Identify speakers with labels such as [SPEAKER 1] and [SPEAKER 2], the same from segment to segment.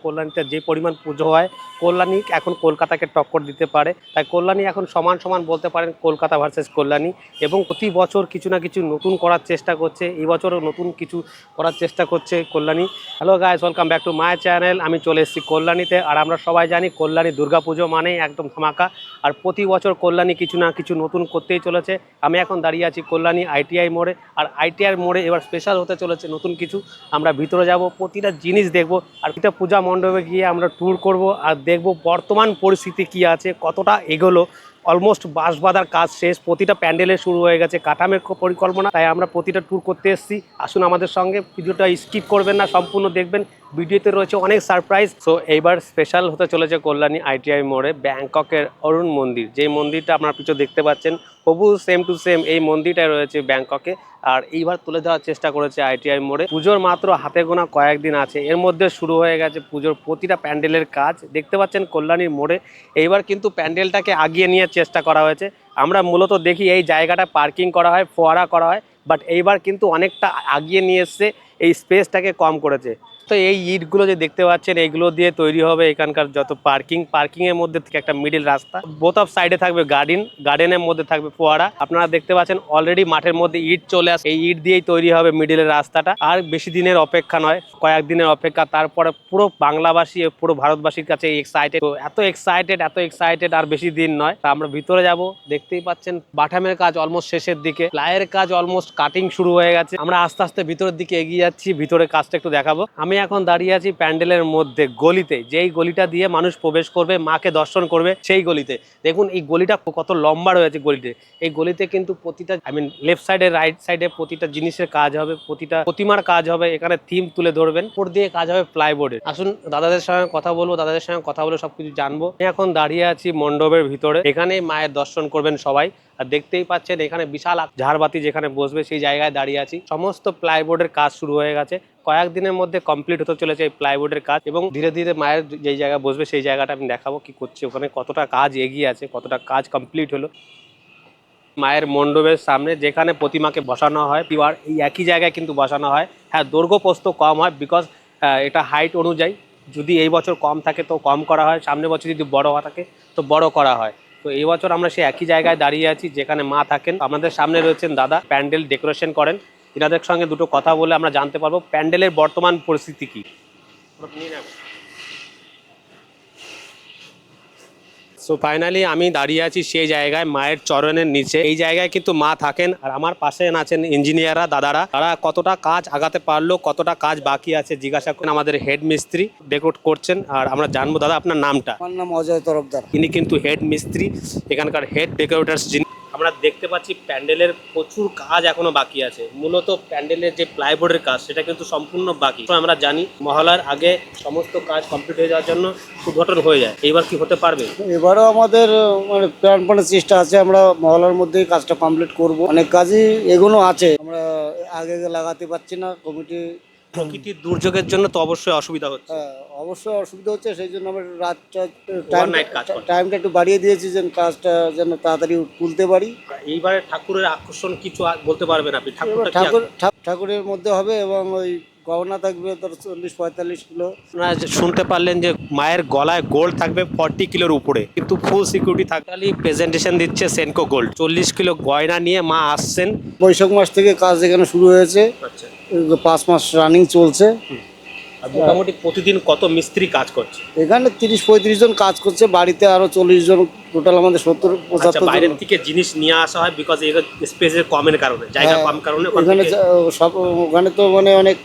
[SPEAKER 1] কল্যাণীতে যে পরিমাণ পুজো হয়, কল্যাণী এখন কলকাতাকে টক্কর দিতে পারে। তাই কল্যাণী এখন সমান সমান বলতে পারেন কলকাতা ভার্সেস কল্যাণী, এবং প্রতি বছর কিছু না কিছু নতুন করার চেষ্টা করছে। এই বছরও নতুন কিছু করার চেষ্টা করছে Kalyani. Hello guys, welcome back to my channel. আমি চলে এসেছি কল্যাণীতে, আর আমরা সবাই জানি কল্যাণী দুর্গাপুজো মানেই একদম ধামাকা। আর প্রতি বছর কল্যাণী কিছু না কিছু নতুন করতেই চলেছে। আমি এখন দাঁড়িয়ে আছি কল্যাণী আইটিআই মোড়ে, আর আইটিআই মোড়ে এবার স্পেশাল হতে চলেছে নতুন কিছু। আমরা ভিতরে যাব, প্রতিটা জিনিস দেখব, আর এটা পূজা মণ্ডপে গিয়ে আমরা ট্যুর করব আর দেখব বর্তমান পরিস্থিতি কি আছে, কতটা এগোলো। অলমোস্ট বাঁশ বাঁধার কাজ শেষ, প্রতিটা প্যান্ডেলে শুরু হয়ে গেছে কাঠামের পরিকল্পনা। তাই আমরা প্রতিটা ট্যুর করতে এসেছি। আসুন আমাদের সঙ্গে, ভিডিওটা স্কিপ করবেন না, সম্পূর্ণ দেখবেন। ভিডিওতে রয়েছে অনেক সারপ্রাইজ। সো এইবার স্পেশাল হতে চলেছে কল্যাণী আইটিআই মোড়ে ব্যাংককের অরুণ মন্দির, যেই মন্দিরটা আপনার পিছনে দেখতে পাচ্ছেন হবু সেম টু সেম এই মন্দিরটাই রয়েছে ব্যাংককে। আর এইবার তুলে দেওয়ার চেষ্টা করেছে আইটিআই মোড়ে। পুজোর মাত্র হাতে গোনা কয়েকদিন আছে, এর মধ্যে শুরু হয়ে গেছে পুজোর প্রতিটা প্যান্ডেলের কাজ। দেখতে পাচ্ছেন কল্যাণীর মোড়ে এইবার কিন্তু প্যান্ডেলটাকে আগিয়ে নেওয়ার চেষ্টা করা হয়েছে। আমরা মূলত দেখি এই জায়গাটা পার্কিং করা হয়, ফোয়ারা করা হয়, বাট এইবার কিন্তু অনেকটা আগিয়ে নিয়ে এসছে, এই স্পেসটাকে কম করেছে। তো এই ইটগুলো যে দেখতে পাচ্ছেন, এইগুলো দিয়ে তৈরি হবে এখানকার যত পার্কিংয়ের মধ্যে থেকে একটা মিডিল রাস্তা। বোথ অফ সাইডে থাকবে গার্ডেনের মধ্যে থাকবে ফোয়ারা। আপনারা দেখতে পাচ্ছেন অলরেডি মাঠের মধ্যে ইট চলে আসে, এই ইট দিয়েই তৈরি হবে মিডিলের রাস্তাটা। আর বেশি দিনের অপেক্ষা নয়, কয়েকদিনের অপেক্ষা, তারপরে পুরো বাংলাবাসী পুরো ভারতবাসীর কাছে এক্সাইটেড, এত এক্সাইটেড আর বেশি দিন নয়। তা আমরা ভিতরে যাব। দেখতেই পাচ্ছেন বাটামের কাজ অলমোস্ট শেষের দিকে, প্লাইয়ের কাজ অলমোস্ট কাটিং শুরু হয়ে গেছে। আমরা আস্তে আস্তে ভিতরের দিকে এগিয়ে যাচ্ছি, ভিতরে কাজটা একটু দেখাবো। আমি এখন দাঁড়িয়ে আছি প্যান্ডেলের মধ্যে গলিতে, যেই গলিটা দিয়ে মানুষ প্রবেশ করবে, মাকে দর্শন করবে, সেই গলিতে। দেখুন এই গলিটা কত লম্বা রয়েছে গলিতে। এই গলিতে কিন্তু প্রতিটা লেফট সাইডে রাইট সাইডে প্রতিটা জিনিসের কাজ হবে, প্রতিটা প্রতিমার কাজ হবে। এখানে থিম তুলে ধরবেন, উপর দিয়ে কাজ হবে প্লাইবোর্ডে। আসুন দাদাদের সঙ্গে কথা বলবো, সবকিছু জানবো। আমি এখন দাঁড়িয়ে আছি মণ্ডপের ভিতরে, এখানে মায়ের দর্শন করবেন সবাই। আর দেখতেই পাচ্ছেন এখানে বিশাল ঝাড়বাতি যেখানে বসবে, সেই জায়গায় দাঁড়িয়ে আছি। সমস্ত প্লাইবোর্ডের কাজ শুরু হয়ে গেছে, কয়েকদিনের মধ্যে কমপ্লিট হতে চলেছে এই প্লাইবোর্ডের কাজ, এবং ধীরে ধীরে মায়ের যেই জায়গায় বসবে সেই জায়গাটা আমি দেখাবো কি করছে ওখানে, কতটা কাজ এগিয়ে আছে, কতটা কাজ কমপ্লিট হলো। মায়ের মণ্ডপের সামনে যেখানে প্রতিমাকে বসানো হয়, এই একই জায়গায় কিন্তু বসানো হয়। হ্যাঁ, দৈর্ঘ্য প্রস্থ কম হয়, বিকজ এটা হাইট অনুযায়ী। যদি এই বছর কম থাকে তো কম করা হয়, সামনের বছর যদি বড় থাকে তো বড় করা হয়। তো এই বছর আমরা সেই একই জায়গায় দাঁড়িয়ে আছি যেখানে মা থাকেন। আমাদের সামনে রয়েছেন দাদা, প্যান্ডেল ডেকোরেশন করেন। এনাদের সঙ্গে দুটো কথা বলে আমরা জানতে পারবো প্যান্ডেলের বর্তমান পরিস্থিতি কি। সো ফাইনালি আমি দাঁড়িয়ে আছি সেই জায়গায়, মায়ের চরণের নিচে। এই জায়গায় কিন্তু মা থাকেন, আর আমার পাশে আছেন ইঞ্জিনিয়াররা, দাদারা। তারা কতটা কাজ আগাতে পারলো, কতটা কাজ বাকি আছে জিজ্ঞাসা করেন আমাদের হেড মিস্ত্রি ডেকোরেট করছেন। আর আমরা জানবো দাদা আপনার নামটা।
[SPEAKER 2] আমার নাম অজয় তরফদার।
[SPEAKER 1] ইনি কিন্তু হেড মিস্ত্রি, এখানকার হেড ডেকোরেটার্স যিনি। আমরা দেখতে পাচ্ছি প্যান্ডেলের প্রচুর কাজ এখনো বাকি আছে। মূলত প্যান্ডেলের যে প্লাইবোর্ডের কাজ সেটা কিন্তু সম্পূর্ণ বাকি। তো আমরা জানি মহলার আগে সমস্ত কাজ কমপ্লিট হয়ে যাওয়ার জন্য উদ্ঘাটন হয়ে যায়। এইবার কি হতে পারবে?
[SPEAKER 2] এবারও আমাদের মানে প্রাণপণের চেষ্টা আছে, আমরা মহলার মধ্যেই কাজটা কমপ্লিট করব। অনেক কাজই এগুলো আছে, আমরা আগে লাগাতে পারছি না। কমিটি
[SPEAKER 1] প্রকৃতির দুর্যোগের জন্য তো অবশ্যই অসুবিধা হচ্ছে।
[SPEAKER 2] অবশ্যই অসুবিধা হচ্ছে, সেই জন্য আমরা
[SPEAKER 1] রাতটা
[SPEAKER 2] টাইমটা একটু বাড়িয়ে দিয়েছি, যেন কাজটা যেন তাড়াতাড়ি তুলতে পারি।
[SPEAKER 1] এইবারে ঠাকুরের আকর্ষণ কিছু বলতে পারবেন আপনি?
[SPEAKER 2] ঠাকুরের মধ্যে হবে, এবং ওই গহনা থাকবে তোর 40-45 কিলো।
[SPEAKER 1] আপনারা শুনতে পারলেন যে মায়ের গলায় গোল্ড থাকবে 40 কিলোর উপরে, কিন্তু ফুল সিকিউরিটি থাকলে প্রেজেন্টেশন দিচ্ছে সেনকো গোল্ড। 40 কিলো গয়না নিয়ে মা আসছেন।
[SPEAKER 2] বৈশাখ মাস থেকে কাজ এখানে শুরু হয়েছে।
[SPEAKER 1] আচ্ছা,
[SPEAKER 2] 5 মাস রানিং চলছে।
[SPEAKER 1] মোটামুটি প্রতিদিন কত মিস্ত্রি কাজ করছে?
[SPEAKER 2] এখানে 30-35 জন কাজ করছে, বাড়িতে আরো 40 জন, টোটাল আমাদের 70-75
[SPEAKER 1] বাইরের থেকে জিনিস নিয়ে আসা হয়, বিকজ এর স্পেসের কমের কারণে, জায়গা কম কারণে।
[SPEAKER 2] এখানে সব ওখানে তো মানে অনেক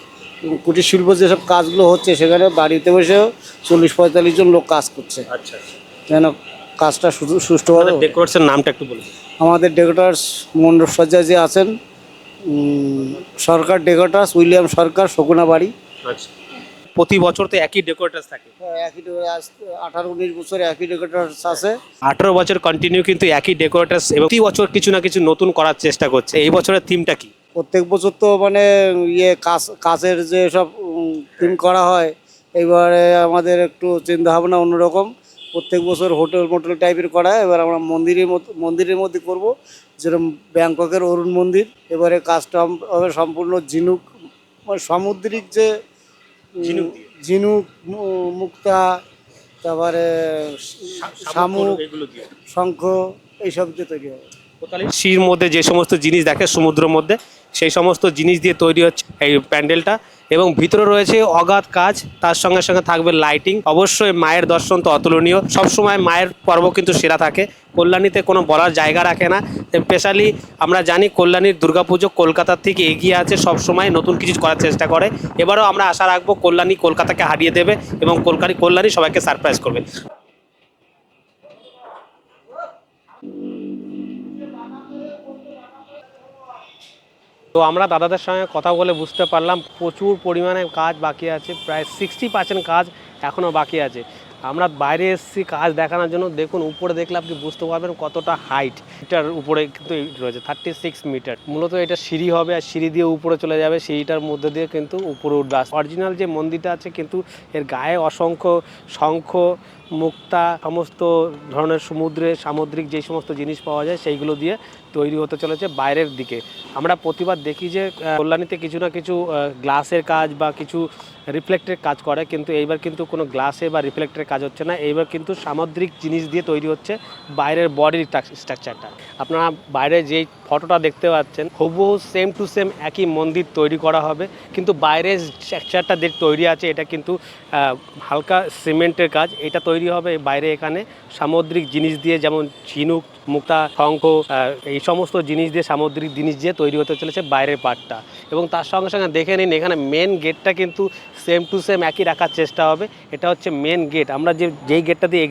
[SPEAKER 2] কুটির শিল্প যেসব কাজগুলো হচ্ছে, সেখানে বাড়িতে বসেও 40-45 জন লোক কাজ করছে।
[SPEAKER 1] আচ্ছা,
[SPEAKER 2] যেন কাজটা সুষ্ঠুভাবে।
[SPEAKER 1] ডেকোরেটরের নামটা একটু বলুন।
[SPEAKER 2] আমাদের ডেকোরেটরস মণ্ডপ সজ্জা যে আছেন, সরকার ডেকোরেটরস, উইলিয়াম সরকার, শকুনা বাড়ি।
[SPEAKER 1] আচ্ছা, প্রতি বছর তো একই ডেকোরেটরস থাকে?
[SPEAKER 2] একই 18-19 বছর একই ডেকোরেটরস আছে।
[SPEAKER 1] 18 বছর কন্টিনিউ কিন্তু একই ডেকোরেটরস, এবং প্রতি বছর কিছু না কিছু নতুন করার চেষ্টা করছে। এই বছরের থিমটা কি?
[SPEAKER 2] প্রত্যেক বছর তো মানে কাজের যে সব থিম করা হয়, এবারে আমাদের একটু চিন্তাভাবনা অন্যরকম। প্রত্যেক বছর হোটেল টাইপের করা হয়, এবার আমরা মন্দিরের মধ্যে করব, যেরকম ব্যাংককের অরুণ মন্দির। এবারে কাজটা হবে সম্পূর্ণ ঝিনুক, মানে সামুদ্রিক যে ঝিনুক, মুক্তা, তারপরে শামুক, শঙ্খ, এইসব দিয়ে তৈরি হবে।
[SPEAKER 1] শির মধ্যে যে সমস্ত জিনিস দেখে সমুদ্রের মধ্যে, সেই সমস্ত জিনিস দিয়ে তৈরি হচ্ছে এই প্যান্ডেলটা। এবং ভিতরে রয়েছে অগাধ কাজ, তার সঙ্গে সঙ্গে থাকবে লাইটিং। অবশ্যই মায়ের দর্শন তো অতুলনীয়, সবসময় মায়ের পর্ব কিন্তু সেরা থাকে। কল্যাণীতে কোনো বলার জায়গা রাখে না। স্পেশালি আমরা জানি কল্যাণীর দুর্গাপুজো কলকাতার থেকে এগিয়ে আছে, সবসময় নতুন কিছু করার চেষ্টা করে। এবারও আমরা আশা রাখবো কল্যাণী কলকাতাকে হারিয়ে দেবে এবং কল্যাণী সবাইকে সারপ্রাইজ করবে। তো আমরা দাদাদের সঙ্গে কথা বলে বুঝতে পারলাম প্রচুর পরিমাণে কাজ বাকি আছে, প্রায় 60% কাজ এখনও বাকি আছে। আমরা বাইরে এসেছি কাজ দেখানোর জন্য। দেখুন উপরে দেখলে আপনি বুঝতে পারবেন কতটা হাইট, এটার উপরে কিন্তু রয়েছে 36 মিটার। মূলত এটা সিঁড়ি হবে আর সিঁড়ি দিয়ে উপরে চলে যাবে, সিঁড়িটার মধ্যে দিয়ে কিন্তু উপরে উঠবে। অরিজিনাল যে মন্দিরটা আছে কিন্তু এর গায়ে অসংখ্য শঙ্খ, মুক্তা, সমস্ত ধরনের সামুদ্রিক যে সমস্ত জিনিস পাওয়া যায় সেইগুলো দিয়ে তৈরি হতে চলেছে বাইরের দিকে। আমরা প্রতিবার দেখি যে কল্যাণীতে কিছু না কিছু গ্লাসের কাজ বা কিছু রিফ্লেক্টের কাজ করে, কিন্তু এইবার কিন্তু কোনো গ্লাসে বা রিফ্লেক্টের কাজ হচ্ছে না। এইবার কিন্তু সামুদ্রিক জিনিস দিয়ে তৈরি হচ্ছে বাইরের বডির স্ট্রাকচারটা। আপনারা বাইরে যেই ফটোটা দেখতে পাচ্ছেন হুবহু সেম টু সেম একই মন্দির তৈরি করা হবে, কিন্তু বাইরের স্ট্রাকচারটা যে তৈরি আছে এটা কিন্তু হালকা সিমেন্টের কাজ। এটা তৈরি হবে বাইরে এখানে সামুদ্রিক জিনিস দিয়ে, যেমন ঝিনুক, মুক্তা, শঙ্খ, এই সমস্ত জিনিস দিয়ে, সামুদ্রিক জিনিস দিয়ে তৈরি হতে চলেছে বাইরের পার্টটা। এবং তার সঙ্গে সঙ্গে দেখে নিন এখানে মেন গেটটা কিন্তু সেম টু সেম একই রাখার চেষ্টা হবে। এটা হচ্ছে মেন গেট, আমরা যেই গেটটা দিয়ে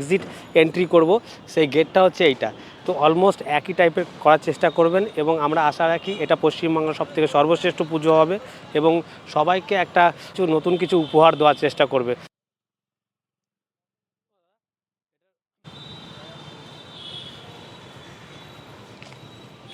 [SPEAKER 1] এন্ট্রি করব সেই গেটটা হচ্ছে এইটা। তো অলমোস্ট একই টাইপের করার চেষ্টা করবেন এবং আমরা আশা রাখি এটা পশ্চিমবঙ্গের সবথেকে সর্বশ্রেষ্ঠ পুজো হবে এবং সবাইকে একটা নতুন কিছু উপহার দেওয়ার চেষ্টা করবে।